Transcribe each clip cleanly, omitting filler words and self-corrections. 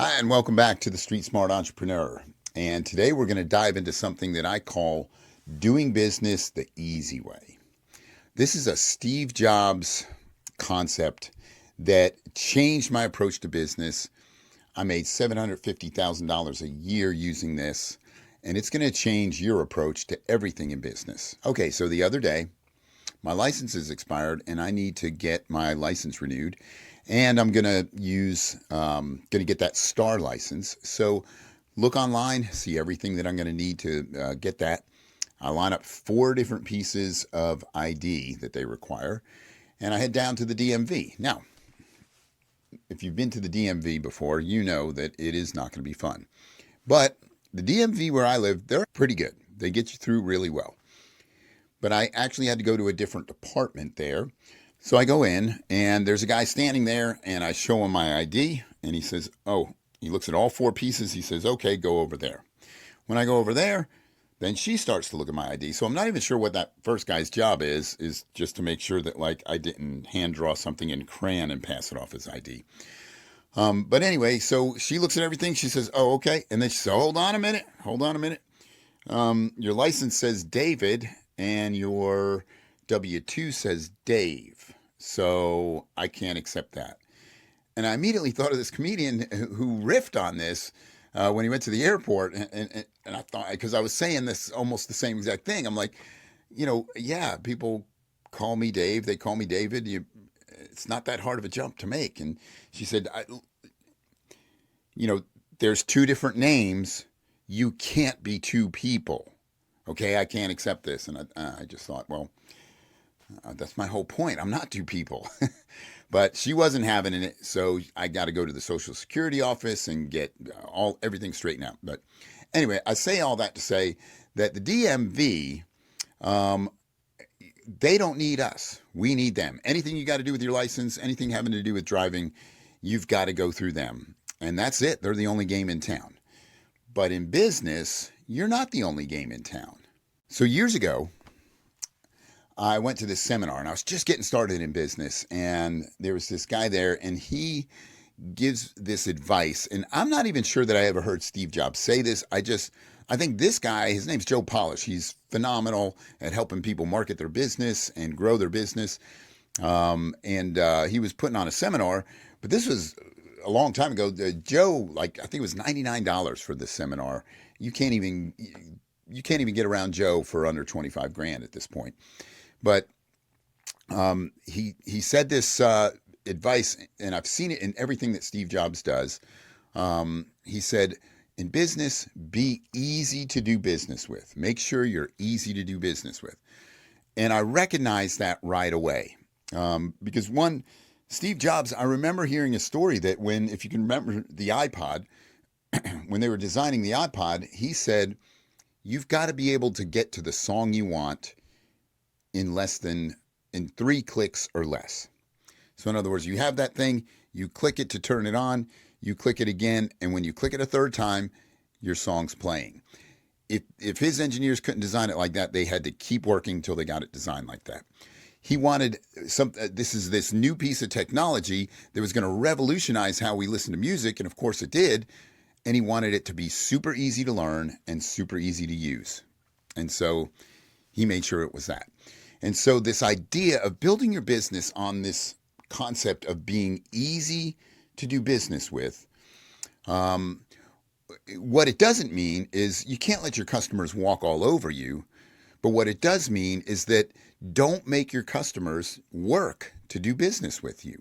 Hi, and welcome back to the Street Smart Entrepreneur. And today we're going to dive into something that I call doing business the easy way. This is a Steve Jobs concept that changed my approach to business. I made $750,000 a year using this, and it's going to change your approach to everything in business. Okay, so the other day, my license is expired and I need to get my license renewed. And I'm going to get that star license. So look online, see everything that I'm going to need to get that. I line up 4 different pieces of ID that they require, and I head down to the DMV. Now, if you've been to the DMV before, you know that it is not going to be fun. But the DMV where I live, they're pretty good. They get you through really well. But I actually had to go to a different department there. So I go in, and there's a guy standing there, and I show him my ID, and he says, he looks at all 4 pieces. He says, okay, go over there. When I go over there, then she starts to look at my ID. So I'm not even sure what that first guy's job is just to make sure that, like, I didn't hand draw something in crayon and pass it off as ID. But anyway, so she looks at everything. She says, oh, okay. And then she says, hold on a minute. Your license says David, and your W-2 says Dave. So I can't accept that. And I immediately thought of this comedian who riffed on this when he went to the airport. And I thought, because I was saying this almost the same exact thing. I'm like, yeah, people call me Dave. They call me David. It's not that hard of a jump to make. And she said, there's 2 different names. You can't be 2 people. Okay, I can't accept this. And I just thought, well, that's my whole point. I'm not 2 people. But she wasn't having it, so I got to go to the Social Security office and get everything straightened out. But anyway, I say all that to say that the DMV, they don't need us. We need them. Anything you got to do with your license, anything having to do with driving, you've got to go through them. And that's it. They're the only game in town. But in business, you're not the only game in town. So years ago, I went to this seminar, and I was just getting started in business, and there was this guy there, and he gives this advice, and I'm not even sure that I ever heard Steve Jobs say this. I think this guy, his name's Joe Polish. He's phenomenal at helping people market their business and grow their business. He was putting on a seminar, but this was a long time ago. Joe, I think it was $99 for this seminar. You can't even get around Joe for under 25 grand at this point. But he said this advice, and I've seen it in everything that Steve Jobs does. He said, in business, be easy to do business with. Make sure you're easy to do business with. And I recognized that right away. Because Steve Jobs, I remember hearing a story that if you can remember the iPod, when they were designing the iPod, he said, you've got to be able to get to the song you want in 3 clicks or less. So in other words, you have that thing, you click it to turn it on, you click it again, and when you click it a 3rd time, your song's playing. If his engineers couldn't design it like that, they had to keep working until they got it designed like that. He wanted this new piece of technology that was going to revolutionize how we listen to music, and of course it did, and he wanted it to be super easy to learn and super easy to use. And so he made sure it was that. And so this idea of building your business on this concept of being easy to do business with, what it doesn't mean is you can't let your customers walk all over you. But what it does mean is that don't make your customers work to do business with you.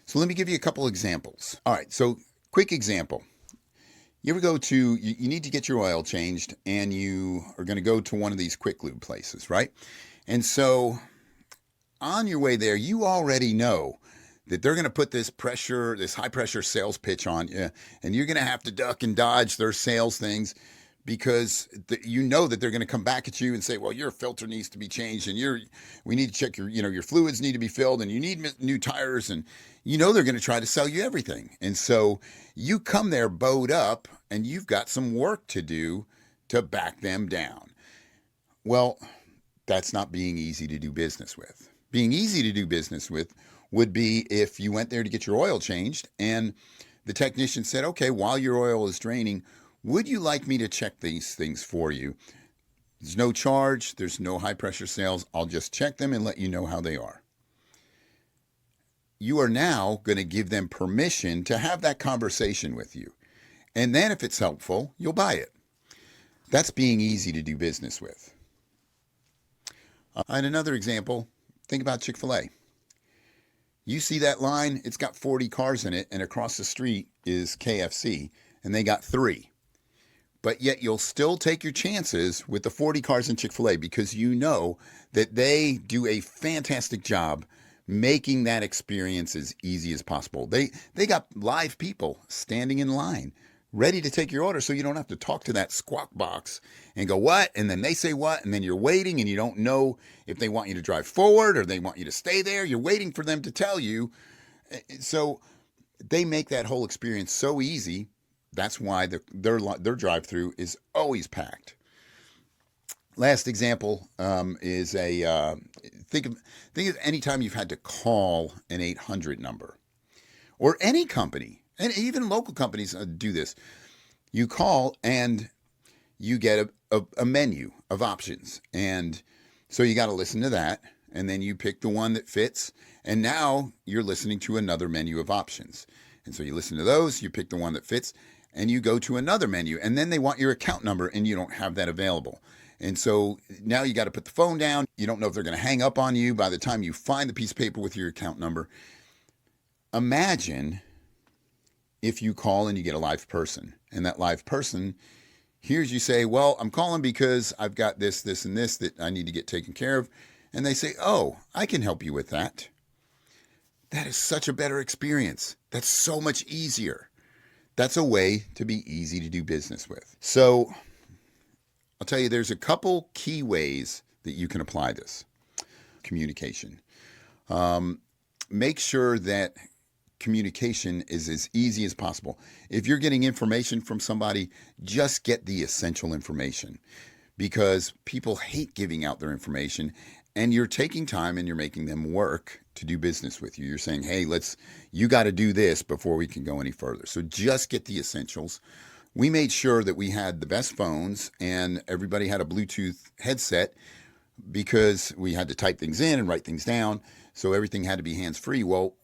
So let me give you a couple examples. All right, so quick example. You ever you need to get your oil changed, and you are going to go to one of these quick lube places, right? And so on your way there, you already know that they're going to put this high pressure sales pitch on you, and you're going to have to duck and dodge their sales things because you know that they're going to come back at you and say, well, your filter needs to be changed, and we need to check your fluids need to be filled, and you need new tires, and they're going to try to sell you everything. And so you come there bowed up, and you've got some work to do to back them down. Well, that's not being easy to do business with. Being easy to do business with would be if you went there to get your oil changed, and The technician said, okay, while your oil is draining, would you like me to check these things for you? There's no charge, there's no high pressure sales. I'll just check them and let you know how they are. You are now going to give them permission to have that conversation with you. And then if it's helpful, you'll buy it. That's being easy to do business with. And another example, think about Chick-fil-A. You see that line, it's got 40 cars in it, and across the street is KFC, and they got 3. But yet you'll still take your chances with the 40 cars in Chick-fil-A because you know that they do a fantastic job making that experience as easy as possible. They got live people standing in line ready to take your order, so you don't have to talk to that squawk box and go, what? And then they say what? And then you're waiting and you don't know if they want you to drive forward or they want you to stay there. You're waiting for them to tell you. So they make that whole experience so easy. That's why their drive-through is always packed. Last example is think of any time you've had to call an 800 number, or any company, and even local companies do this. You call and you get a menu of options, and so you got to listen to that, and then you pick the one that fits, and now you're listening to another menu of options, and so you listen to those, you pick the one that fits, and you go to another menu, and then they want your account number, and you don't have that available. And so now you got to put the phone down. You don't know if they're going to hang up on you by the time you find the piece of paper with your account number. Imagine if you call and you get a live person, and that live person hears you say, well, I'm calling because I've got this, this, and this that I need to get taken care of. And they say, oh, I can help you with that. That is such a better experience. That's so much easier. That's a way to be easy to do business with. So I'll tell you, there's a couple key ways that you can apply this. Communication. Make sure that communication is as easy as possible. If you're getting information from somebody, just get the essential information, because people hate giving out their information, and you're taking time and you're making them work to do business with you. You're saying, hey, you got to do this before we can go any further. So just get the essentials. We made sure that we had the best phones and everybody had a Bluetooth headset because we had to type things in and write things down. So everything had to be hands-free. Well,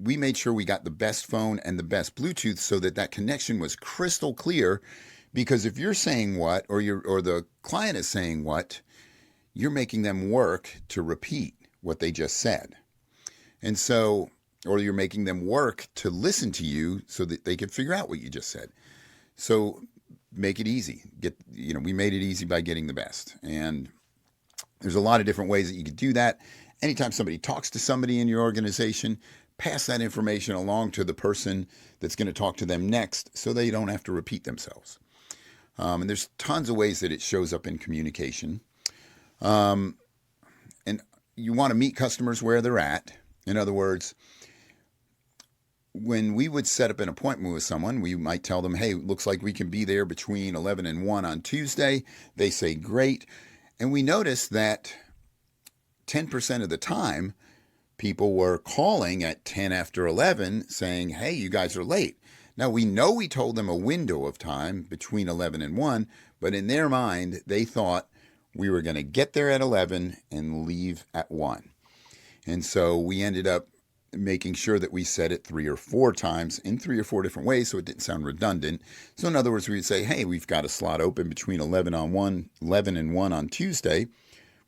we made sure we got the best phone and the best Bluetooth so that connection was crystal clear, because if you're saying what, or the client is saying what, you're making them work to repeat what they just said. And so, or you're making them work to listen to you so that they can figure out what you just said. So make it easy. We made it easy by getting the best. And there's a lot of different ways that you could do that. Anytime somebody talks to somebody in your organization, pass that information along to the person that's going to talk to them next so they don't have to repeat themselves. And there's tons of ways that it shows up in communication. And you want to meet customers where they're at. In other words, when we would set up an appointment with someone, we might tell them, hey, looks like we can be there between 11 and 1 on Tuesday. They say, great. And we noticed that 10% of the time, people were calling at 10 after 11 saying, hey, you guys are late. Now, we know we told them a window of time between 11 and 1, but in their mind, they thought we were going to get there at 11 and leave at 1. And so we ended up making sure that we said it 3 or 4 times in 3 or 4 different ways so it didn't sound redundant. So in other words, we would say, hey, we've got a slot open between 11 and 1 on Tuesday.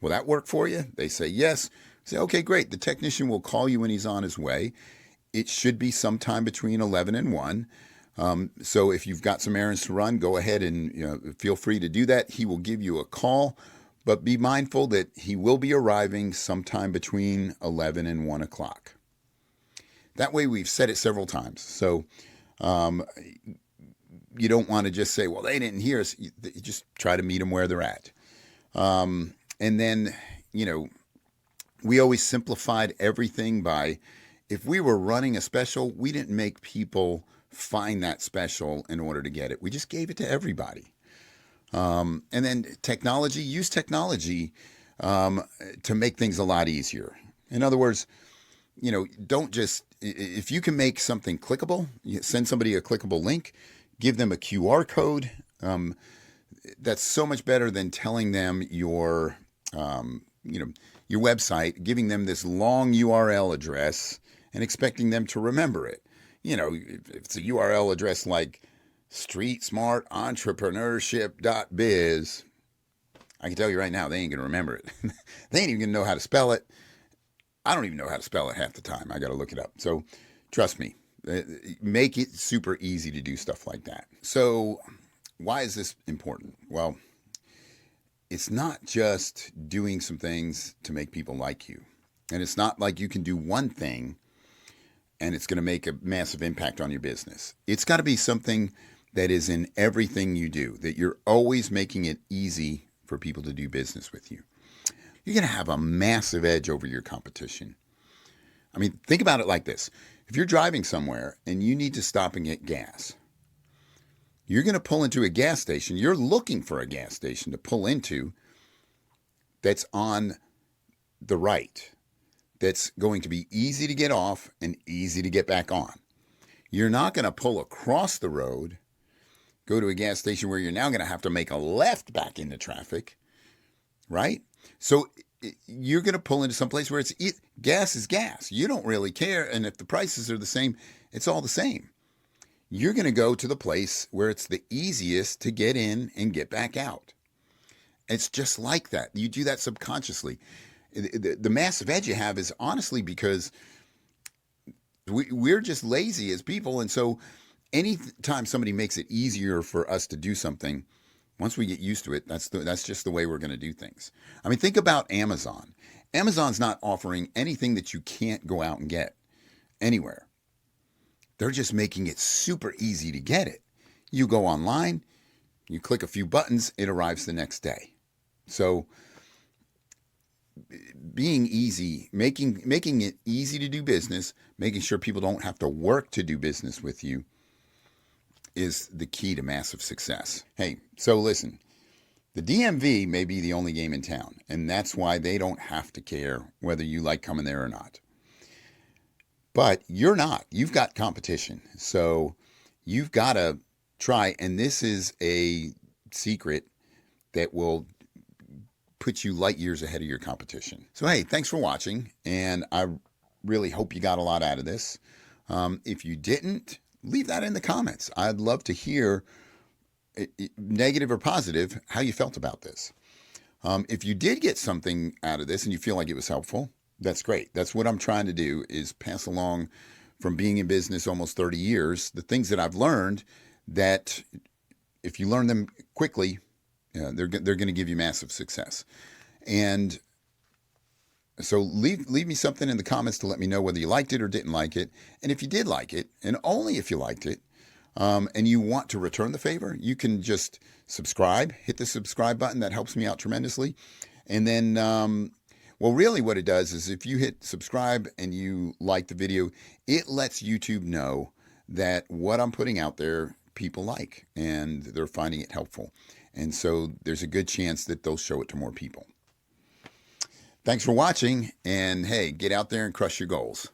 Will that work for you? They say yes. Say, okay, great. The technician will call you when he's on his way. It should be sometime between 11 and 1. So if you've got some errands to run, go ahead and feel free to do that. He will give you a call, but be mindful that he will be arriving sometime between 11 and 1 o'clock. That way we've said it several times. So you don't want to just say, well, they didn't hear us. You just try to meet them where they're at. And then, we always simplified everything by, if we were running a special, we didn't make people find that special in order to get it. We just gave it to everybody. And then use technology to make things a lot easier. In other words, don't just, if you can make something clickable, send somebody a clickable link, give them a QR code. That's so much better than telling them your website, giving them this long URL address and expecting them to remember it. If it's a URL address like streetsmartentrpreneurship.biz, I can tell you right now, they ain't going to remember it. They ain't even going to know how to spell it. I don't even know how to spell it half the time. I got to look it up. So trust me, make it super easy to do stuff like that. So why is this important? Well, it's not just doing some things to make people like you. And it's not like you can do one thing and it's going to make a massive impact on your business. It's got to be something that is in everything you do, that you're always making it easy for people to do business with you. You're going to have a massive edge over your competition. I mean, think about it like this. If you're driving somewhere and you need to stop and get gas, you're going to pull into a gas station. You're looking for a gas station to pull into that's on the right, that's going to be easy to get off and easy to get back on. You're not going to pull across the road, go to a gas station where you're now going to have to make a left back into traffic, right? So you're going to pull into some place where gas is gas. You don't really care. And if the prices are the same, it's all the same. You're going to go to the place where it's the easiest to get in and get back out. It's just like that. You do that subconsciously. The massive edge you have is honestly because we're just lazy as people. And so anytime somebody makes it easier for us to do something, once we get used to it, that's just the way we're going to do things. I mean, think about Amazon. Amazon's not offering anything that you can't go out and get anywhere. They're just making it super easy to get it. You go online, you click a few buttons, it arrives the next day. So being easy, making it easy to do business, making sure people don't have to work to do business with you is the key to massive success. Hey, so listen, the DMV may be the only game in town, and that's why they don't have to care whether you like coming there or not. But you're not. You've got competition. So you've got to try. And this is a secret that will put you light years ahead of your competition. So, hey, thanks for watching. And I really hope you got a lot out of this. If you didn't, leave that in the comments. I'd love to hear, negative or positive, how you felt about this. If you did get something out of this and you feel like it was helpful, that's great. That's what I'm trying to do, is pass along from being in business almost 30 years, the things that I've learned that if you learn them quickly, they're going to give you massive success. And so leave me something in the comments to let me know whether you liked it or didn't like it. And if you did like it, and only if you liked it, and you want to return the favor, you can just subscribe, hit the subscribe button. That helps me out tremendously. And then, well, really what it does is if you hit subscribe and you like the video, it lets YouTube know that what I'm putting out there, people like, and they're finding it helpful. And so there's a good chance that they'll show it to more people. Thanks for watching, and hey, get out there and crush your goals.